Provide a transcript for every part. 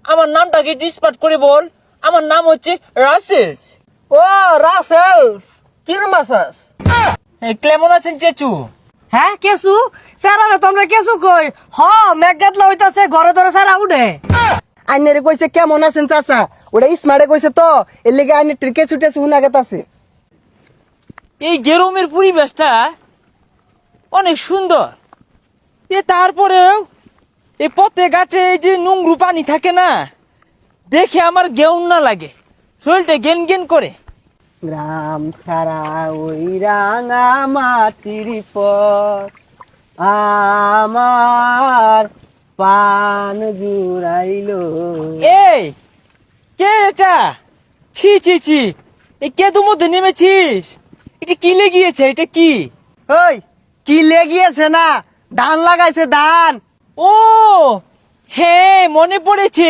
আমার নামটাকে ডিসপার্ট করে বল। আমার নাম হচ্ছে রাসেলস। ও রাসেলস, কিরম আছাস? কেমন আছেন চেচু? হ্যাঁ কেসু স্যারারে তোমরা কেসু কই হ মেঘাতলা হইতাছে ঘরে ধরে স্যারা উঠে আইনারে কইছে কেমন আছেন চাচা, ওটা স্মার্টে কইছে তো এর লিগে আইনে ট্রিকে ছুটে শুনা গেতাছে। এই গেরুমের পরিবেশটা অনেক সুন্দর। তারপরেও এই পথে ঘাটে এই যে নোংরু পানি থাকে না, দেখে আমার গেউন না লাগে, শরীরটা গেন গেন করে। গ্রাম ছাড়া ওই রাঙা মাটির পথ আমার পান জুড়াইলো। এই কে এটা? ছি ছি ছি, এই কেদুর মধ্যে নেমেছিস? এটা কি লেগিয়েছে? এটা কি? ওই কি লেগিয়েছে না, ধান লাগাইছে ধান। ও হ্যাঁ, মনে পড়েছে,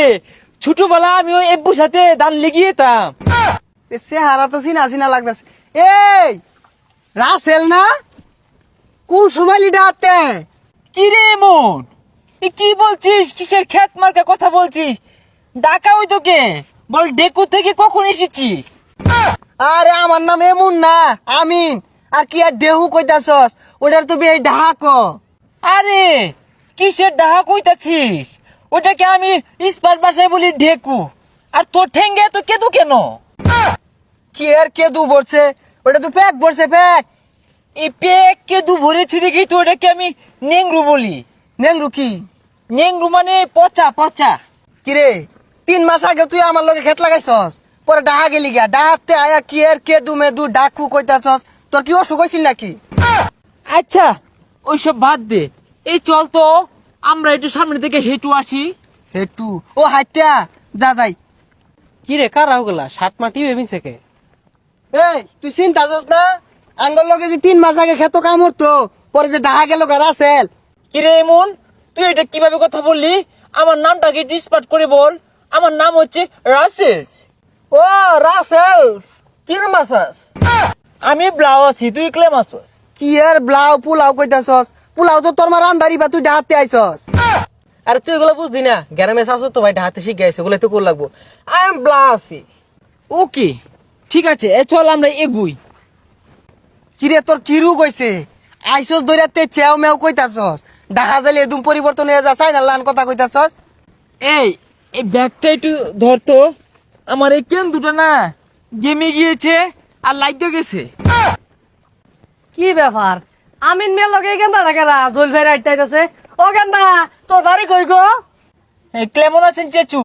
ছোটবেলা আমি ওই এব্বুর সাথে ধান লেগিয়েতাম। চেহারা তো চিনা চিনা লাগতেছে। এই রাসেল না, কোন সময় লিডা আতে? কি রে এমন? এ কি বলছিস? কিসের খ্যাত মার্কা কথা বলছিস? ডাকা ওই তোকে বল, ডেকু থেকে কখন এসেছিস? আরে আমার নাম এমন না, আমিন। আর কি আর দেহু কইতাছস? ওটার তো বিয়ে ঢাক। আরে কিসের ডাহা কইতাছিস? ওটাকে আমি ইস্পাত ভাষায় বলি ঢেকু। আর তোর ঠেঙ্গে তো কেদু কেন? কি আর কেদু ভরছে? ওটা তো প্যাক ভরছে, প্যাক। এই পেক কেদু ভরেছি দেখি তো ওটাকে আমি নেংরু বলি। নেংরু কি? নেংরু মানে পচা পচা। কিরে 3 মাস আগে তুই আমার লগে খেত লাগাইছস, পরে ডাহা গেলি গিয়া, ডাহাতে আয়া কি আর কেদু মেদু ডাকু কইতাছস? তোর কি অসুখ হইছিল নাকি? আচ্ছা ওইসব বাদ দে, এই চল তো আমরা একটু সামনে থেকে হেঁটু আসি। হেটু ও হাইটা যা যাই। কি রে, কারা ওগুলা সাত মাটি ভেবিছে কে? এই তুই চিন্তা করছ না, আঙ্গল লগে যে 3 মাস আগে খেত কাম হতো, পরে যে ডাহা গেল গা রাসেল। কি রে এমন, তুই এটা কিভাবে কথা বললি? আমার নামটাকে ডিসপার্ট করে বল। আমার নাম হচ্ছে রাসেলস। ও রাসেলস, কিরম আছাস? আমি ব্লাউ আছি, তুই ক্লেম আসস। কি আর ব্লাউ পুলাও কইতাছস? পুলাও তো তোর মা রান্দারি বা তুই ডাহাতে আইছস। আরে তুই এগুলো বুঝদি না, গ্রামে শাসু তো ভাই হাতে শিখে আইছে, ওগুলো তো কোর লাগবো। I am ব্লাসি। ওকে ঠিক আছে, চল আমরা এগুই। কিরে তোর কি রোগ হইছে? আইছস দইরাতে চেও মেও কইতাছস, ডাহা জালি এদম পরিবর্তন হয়ে যা, চাই না লান কথা কইতাছস। এই এই ব্যাগটা একটু ধরতো। আমার এই কেন দুটো না গেমে গিয়েছে আর লাইটও গেছে। কি ব্যাপার? আমিন মেয়ের লগে গেন্দা ডাকেরা জল ভাই রাইট আছে। ও গেন্দা তোর বাড়ি কই গো? কেমন আছেন চেচু?